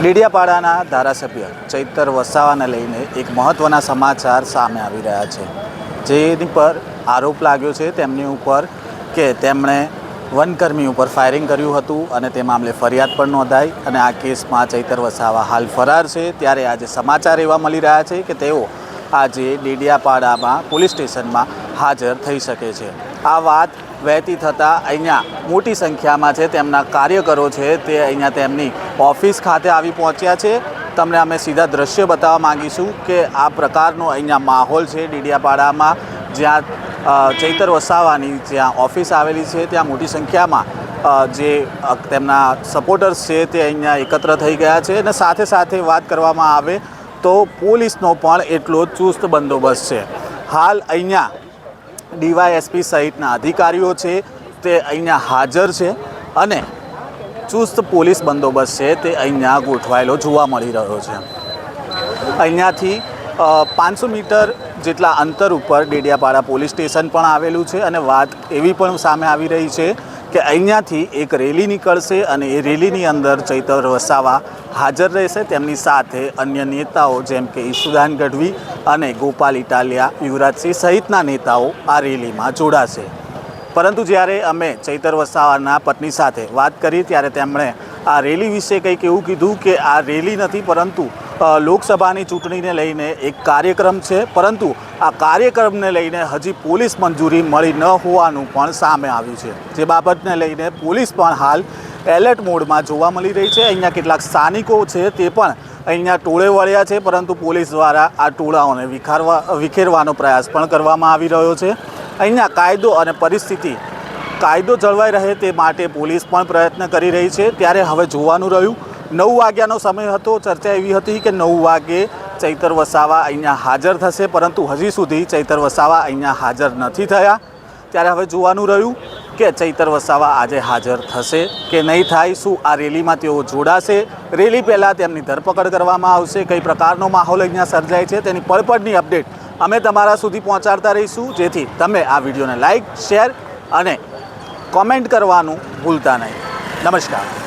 ડેડિયાપાડાના ધારાસભ્ય ચૈતર વસાવાને લઈને એક મહત્ત્વના સમાચાર સામે આવી રહ્યા છે, જેની પર આરોપ લાગ્યો છે તેમની ઉપર કે તેમણે વનકર્મી ઉપર ફાયરિંગ કર્યું હતું અને તે મામલે ફરિયાદ પણ નોંધાઈ અને આ કેસમાં ચૈતર વસાવા હાલ ફરાર છે। ત્યારે આજે સમાચાર એવા મળી રહ્યા છે કે તેઓ આજે ડેડિયાપાડામાં પોલીસ સ્ટેશનમાં હાજર થઈ શકે છે। આ વાત વહેતી થતાં અહીંયા મોટી સંખ્યામાં છે તેમના કાર્યકરો છે તે અહીંયા તેમની ઓફિસ ખાતે આવી પહોંચ્યા છે। તમને અમે સીધા દ્રશ્ય બતાવવા માંગીશું કે આ પ્રકારનો અહીંયા માહોલ છે ડેડિયાપાડામાં, જ્યાં ચૈતર વસાવાની જ્યાં ઓફિસ આવેલી છે ત્યાં મોટી સંખ્યામાં જે તેમના સપોર્ટર્સ છે તે અહીંયા એકત્ર થઈ ગયા છે અને સાથે સાથે વાત કરવામાં આવે તો પોલીસનો પણ એટલો જ ચુસ્ત બંદોબસ્ત છે। હાલ અહીંયા ડીવાયએસપી સહિતના અધિકારીઓ છે તે અહીંયા હાજર છે અને ચુસ્ત પોલીસ બંદોબસ્ત છે તે અહીંયા ગોઠવાયેલો જોવા મળી રહ્યો છે। અહીંયાથી 500 મીટર જેટલા અંતર ઉપર ડેડિયાપાડા પોલીસ સ્ટેશન પણ આવેલું છે અને વાત એવી પણ સામે આવી રહી છે કે અહીંયાથી એક રેલી નીકળશે અને એ રેલીની અંદર ચૈતર વસાવા હાજર રહેશે। તેમની સાથે અન્ય નેતાઓ જેમ કે ઈશુદાન ગઢવી અને ગોપાલ ઇટાલિયા, યુવરાજસિંહ સહિતના નેતાઓ આ રેલીમાં જોડાશે। પરંતુ જ્યારે અમે ચૈતર વસાવાના પત્ની સાથે વાત કરી ત્યારે તેમણે આ રેલી વિશે કંઈક એવું કીધું કે આ રેલી નથી પરંતુ લોકસભાની ચૂંટણીને લઈને એક કાર્યક્રમ છે, પરંતુ આ કાર્યક્રમને લઈને હજી પોલીસ મંજૂરી મળી ન હોવાનું પણ સામે આવ્યું છે, જે બાબતને લઈને પોલીસ પણ હાલ એલર્ટ મોડમાં જોવા મળી રહી છે। અહીંયા કેટલાક સ્થાનિકો છે તે પણ અહીંયા ટોળે વળ્યા છે, પરંતુ પોલીસ દ્વારા આ ટોળાઓને વિખેરવાનો પ્રયાસ પણ કરવામાં આવી રહ્યો છે। અહીંયા કાયદો અને કાયદો જળવાઈ રહે તે માટે પોલીસ પણ પ્રયત્ન કરી રહી છે। ત્યારે હવે જોવાનું રહ્યું, 9 વાગ્યાનો સમય હતો, ચર્ચા એવી હતી કે 9 વાગ્યે ચૈતર વસાવા અહીંયા હાજર થશે, પરંતુ હજી સુધી ચૈતર વસાવા અહીંયા હાજર નથી થયા। ત્યારે હવે જોવાનું રહ્યું કે ચૈતર વસાવા આજે હાજર થશે કે નહીં થાય, શું આ રેલીમાં તેઓ જોડાશે, રેલી પહેલાં તેમની ધરપકડ કરવામાં આવશે, કઈ પ્રકારનો માહોલ અહીંયા સર્જાય છે તેની પળપળની અપડેટ અમે તમારા સુધી પહોંચાડતા રહીશું, જેથી તમે આ વિડીયોને લાઇક, શેર અને કોમેન્ટ કરવાનું ભૂલતા નહીં। નમસ્કાર।